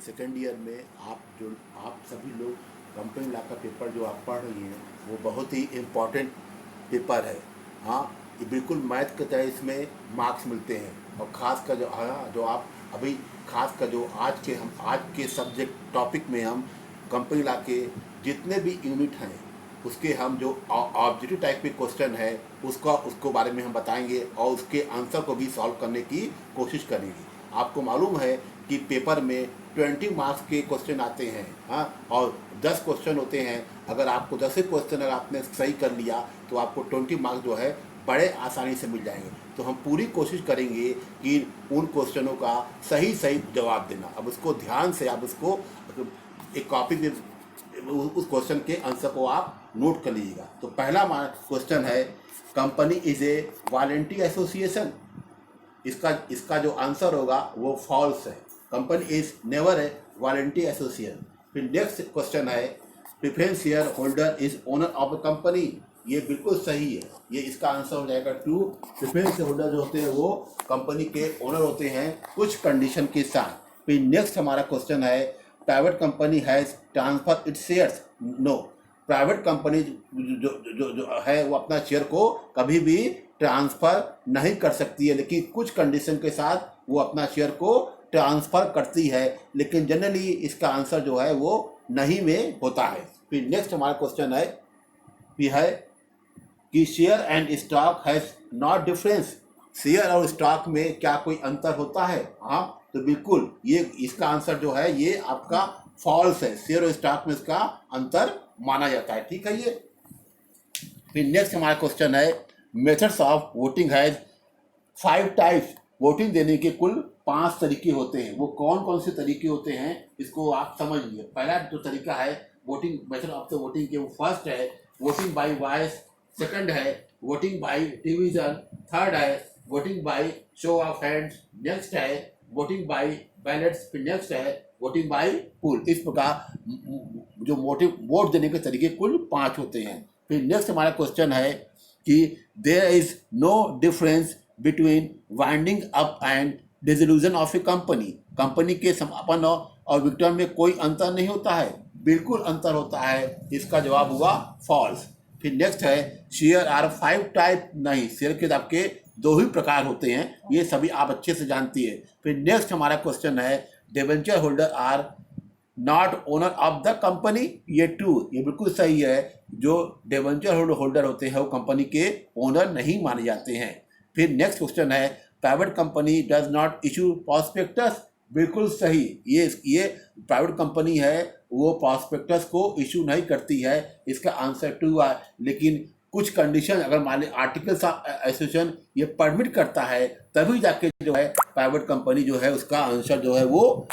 Second year में आप सभी लोग कंपनी लॉ का पेपर जो आप पढ़ रही हैं वो बहुत ही इम्पॉर्टेंट पेपर है। हाँ, ये बिल्कुल मैथ के तरह इसमें मार्क्स मिलते हैं। और ख़ास कर जो आप अभी खास कर जो आज के सब्जेक्ट टॉपिक में हम कंपनी लॉ के जितने भी यूनिट हैं उसके हम जो ऑब्जेक्टिव टाइप के क्वेश्चन है उसको बारे में हम बताएंगे और उसके आंसर को भी सॉल्व करने की कोशिश करेंगे। आपको मालूम है कि पेपर में 20 मार्क्स के क्वेश्चन आते हैं। हाँ, और 10 क्वेश्चन होते हैं। अगर आपको 10 क्वेश्चन अगर आपने सही कर लिया तो आपको 20 मार्क्स जो है बड़े आसानी से मिल जाएंगे। तो हम पूरी कोशिश करेंगे कि उन क्वेश्चनों का सही जवाब देना। अब उसको ध्यान से आप उसको एक कॉपी में उस क्वेश्चन के आंसर को आप नोट कर लीजिएगा। तो पहला क्वेश्चन है, company is a voluntary association. इसका जो आंसर होगा वो फॉल्स है। Company is never a voluntary association. फिर नेक्स्ट क्वेश्चन है, preference share holder is owner of a company. ये बिल्कुल सही है, ये इसका आंसर हो जाएगा ट्रू। प्रेफरेंस शेयर होल्डर जो होते हैं वो कंपनी के ओनर होते हैं कुछ कंडीशन के साथ। फिर नेक्स्ट हमारा क्वेश्चन है, private company has transfer its shares. No, private company जो है वो अपना शेयर को कभी भी ट्रांसफ़र नहीं कर सकती है, लेकिन कुछ कंडीशन के साथ वो अपना शेयर को ट्रांसफ़र करती है, लेकिन जनरली इसका आंसर जो है वो नहीं में होता है। फिर नेक्स्ट हमारा क्वेश्चन है कि share and stock has not difference. Share और स्टॉक में क्या कोई अंतर होता है? हाँ, तो बिल्कुल ये इसका आंसर जो है ये आपका फॉल्स है। शेयर और स्टॉक में इसका अंतर माना जाता है। ठीक है ये। फिर नेक्स्ट हमारा क्वेश्चन है, methods of voting has 5 types. Voting देने के कुल 5 तरीके होते हैं। वो कौन कौन से तरीके होते हैं इसको आप समझ लीजिए। पहला जो तरीका है voting method of the voting के, वो फर्स्ट है वोटिंग बाय वॉइस, सेकंड है वोटिंग बाय डिवीजन, थर्ड है voting by show of hands, next है वोटिंग बाय बैलेट्स, फिर नेक्स्ट है वोटिंग बाय पोल। इस प्रकार जो वोट देने के तरीके कुल 5 होते हैं। फिर नेक्स्ट हमारा क्वेश्चन है कि there is no difference between winding up and dissolution of a company. Company के समापन और विघटन में कोई अंतर नहीं होता है। बिल्कुल अंतर होता है। इसका जवाब हुआ फॉल्स। फिर नेक्स्ट है, शेयर आर 5 टाइप। नहीं, शेयर के आपके 2 ही प्रकार होते हैं, ये सभी आप अच्छे से जानती है। फिर नेक्स्ट हमारा क्वेश्चन है, debenture holder are not owner of the company. ये ट्रू, ये बिल्कुल सही है। जो डिबेंचर होल्डर होते हैं वो कंपनी के ओनर नहीं माने जाते हैं। फिर नेक्स्ट क्वेश्चन है, private company does not issue prospectus. बिल्कुल सही, ये प्राइवेट कंपनी है वो प्रॉस्पेक्टस को इशू नहीं करती है। इसका आंसर ट्रू है। लेकिन कुछ कंडीशन अगर मान ली आर्टिकल्स ऑफ एसोसिएशन ये परमिट करता है तभी जाके जो है प्राइवेट कंपनी जो है उसका आंसर जो है वो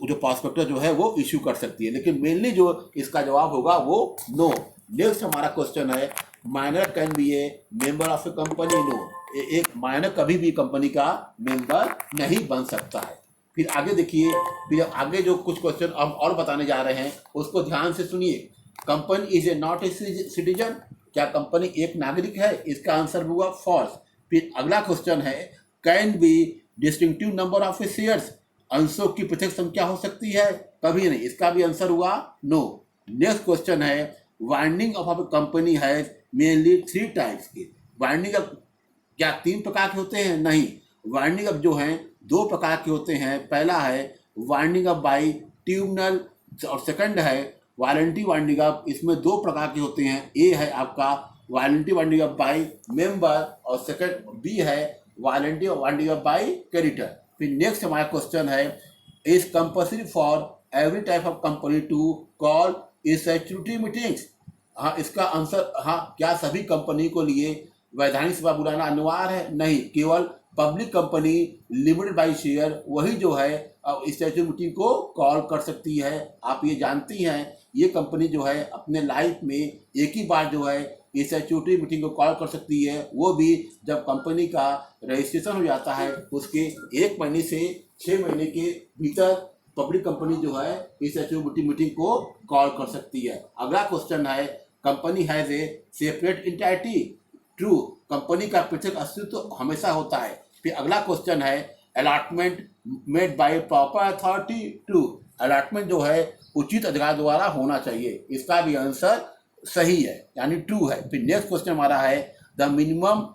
जो प्रॉस्पेक्टस जो है वो इशू कर सकती है। लेकिन मेनली जो इसका जवाब होगा वो नो। नेक्स्ट हमारा क्वेश्चन है, minor can be a member of a company. No, एक माइनर कभी भी कंपनी का मेंबर नहीं बन सकता है। फिर आगे देखिए, फिर आगे जो कुछ क्वेश्चन हम और बताने जा रहे हैं उसको ध्यान से सुनिए। Company is a not a citizen. क्या कंपनी एक नागरिक है? इसका आंसर हुआ फॉल्स। फिर अगला क्वेश्चन है, can be distinctive number of A shares. अंशों की पृथक संख्या हो सकती है? कभी नहीं। इसका भी आंसर हुआ नो। नेक्स्ट क्वेश्चन है, winding of a company has mainly 3 types की। वाइंडिंग अप क्या 3 प्रकार के होते हैं? नहीं, वाइंडिंग अप जो हैं 2 प्रकार के होते हैं। पहला है वाइंडिंग अप बाय ट्यूबनल और सेकंड है वॉलंटरी वाइंडिंग अप। इसमें 2 प्रकार के होते हैं। ए है आपका voluntary winding up by member और सेकंड बी है voluntary winding up by creditor. फिर नेक्स्ट हमारा क्वेश्चन है, is compulsory for every type of company to call statutory meetings. हाँ, इसका आंसर हाँ, क्या सभी कंपनी को लिए वैधानिक सभा बुलाना अनिवार्य है? नहीं, केवल public company limited by share वही जो है स्टैट्यूटरी मीटिंग को कॉल कर सकती है। आप ये जानती हैं ये कंपनी जो है अपने लाइफ में एक ही बार जो है स्टैट्यूटरी मीटिंग को कॉल कर सकती है, वो भी जब कंपनी का रजिस्ट्रेशन हो जाता है उसके 1 महीने से 6 महीने के भीतर पब्लिक कंपनी जो है स्टैट्यूटरी मीटिंग को कॉल कर सकती है। अगला क्वेश्चन है, company has a separate entity. True, company का पृथक अस्तित्व हमेशा होता है। फिर अगला क्वेश्चन है, allotment made by proper authority too, allotment जो है उचित अधिकार द्वारा होना चाहिए। इसका भी आंसर सही है, यानी ट्रू है। फिर नेक्स्ट क्वेश्चन हमारा है the minimum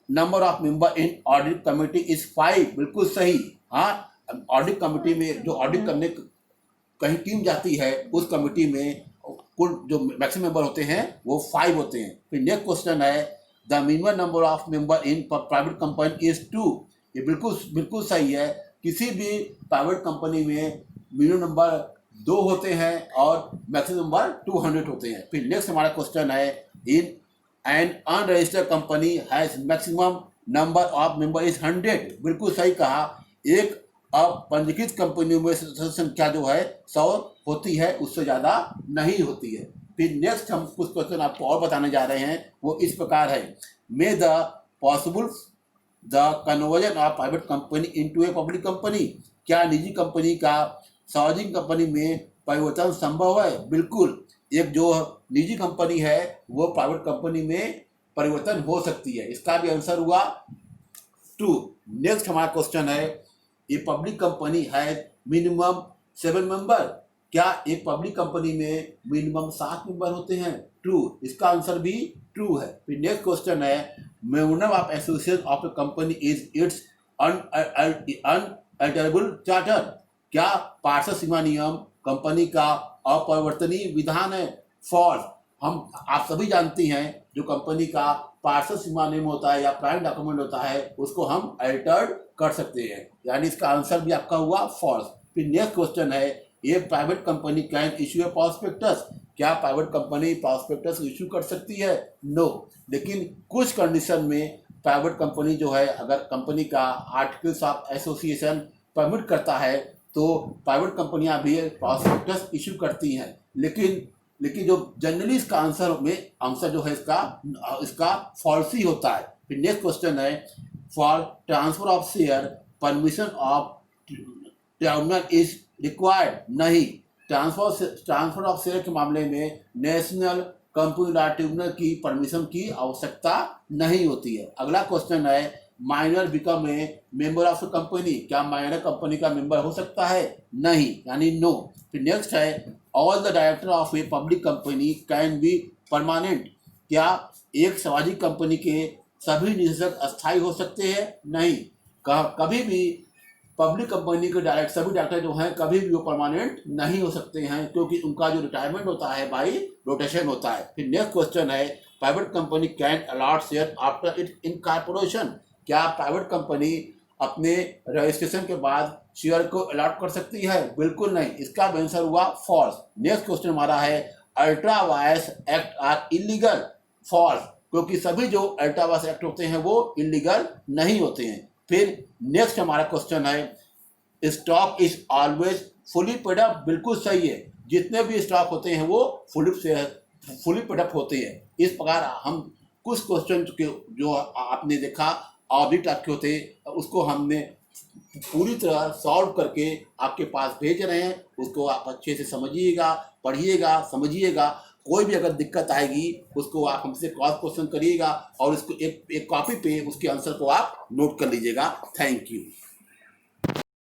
number of member in audit committee is 5, बिल्कुल सही। हाँ, ऑडिट कमेटी में जो ऑडिट करने कहीं टीम जाती है उस कमेटी में कुल जो मैक्सिमम मेंबर होते हैं वो 5 होते हैं। फिर नेक्स्ट क्वेश्चन है the minimum number of member in private company is 2, ये बिल्कुल सही है। किसी भी प्राइवेट कंपनी में मिनिमम नंबर 2 होते हैं और मैक्सिमम नंबर 200 होते हैं। फिर नेक्स्ट हमारा क्वेश्चन है in an unregistered company has maximum number of member is 100, बिल्कुल सही कहा। एक अपंजीकृत कंपनियों में सदस्य संख्या जो है 100 होती है, उससे ज़्यादा नहीं होती है। फिर नेक्स्ट हम कुछ क्वेश्चन आपको और बताने जा रहे हैं, वो इस प्रकार है मे the possible the conversion of private company into A public company, क्या निजी कंपनी का सार्वजनिक कंपनी में परिवर्तन संभव है? बिल्कुल, एक जो निजी कंपनी है वो प्राइवेट कंपनी में परिवर्तन हो सकती है। इसका भी आंसर हुआ 2। नेक्स्ट हमारा क्वेश्चन है ए पब्लिक कंपनी है मिनिमम 7 मेंबर, क्या एक पब्लिक कंपनी में मिनिमम 7 मेंबर होते हैं? ट्रू, इसका आंसर भी ट्रू है। फिर नेक्स्ट क्वेश्चन है member of association of a company is its unalterable charter, क्या पार्षद सीमा नियम कंपनी का अपरिवर्तनीय विधान है? फॉल्स, आप सभी जानती हैं जो कंपनी का पार्षद सीमा नियम होता है या प्राइम डॉक्यूमेंट होता है उसको हम अल्टर्ड कर सकते हैं, यानी इसका आंसर भी आपका हुआ फॉल्स। फिर नेक्स्ट क्वेश्चन है ये private company can issue A prospectus, क्या प्राइवेट कंपनी प्रॉस्पेक्टस इश्यू कर सकती है? नो, लेकिन कुछ कंडीशन में प्राइवेट कंपनी जो है अगर कंपनी का आर्टिकल्स ऑफ एसोसिएशन परमिट करता है तो प्राइवेट कंपनियां भी प्रॉस्पेक्टस इश्यू करती हैं, लेकिन जो जनरली इसका आंसर जो है इसका फॉल्स ही होता है। फिर नेक्स्ट क्वेश्चन है for transfer of share permission of tribunal is required, नहीं, ट्रांसफर ऑफ शेयर के मामले में नेशनल कंपनी लॉ ट्रिब्यूनल की परमिशन की आवश्यकता नहीं होती है। अगला क्वेश्चन है minor become a member of company, क्या माइनर कंपनी का मेंबर हो सकता है? नहीं, यानी नो। फिर नेक्स्ट है all the director of A public company can be permanent, क्या एक सामाजिक कंपनी के सभी निदेशक अस्थायी हो सकते हैं? नहीं, कभी भी पब्लिक कंपनी के सभी डायरेक्टर जो हैं कभी भी वो परमानेंट नहीं हो सकते हैं, क्योंकि उनका जो रिटायरमेंट होता है बाई रोटेशन होता है। फिर नेक्स्ट क्वेश्चन है private company can allot share after it incorporation, क्या प्राइवेट कंपनी अपने रजिस्ट्रेशन के बाद शेयर को अलॉट कर सकती है? बिल्कुल नहीं, इसका आंसर हुआ फॉल्स। नेक्स्ट क्वेश्चन हमारा है ultra vires act are illegal, false, क्योंकि सभी जो अल्ट्रा वायर्स एक्ट होते हैं वो इलीगल नहीं होते हैं। फिर नेक्स्ट हमारा क्वेश्चन है stock is always fully paid up, बिल्कुल सही है, जितने भी स्टॉक होते हैं वो फुली पेड अप होते हैं। इस प्रकार हम कुछ क्वेश्चन जो आपने देखा ऑडिट टाइप के होते उसको हमने पूरी तरह सॉल्व करके आपके पास भेज रहे हैं, उसको आप अच्छे से समझिएगा, पढ़िएगा, समझिएगा। कोई भी अगर दिक्कत आएगी उसको आप हमसे क्रॉस क्वेश्चन करिएगा और इसको एक कॉपी पे उसके आंसर को आप नोट कर लीजिएगा। Thank you.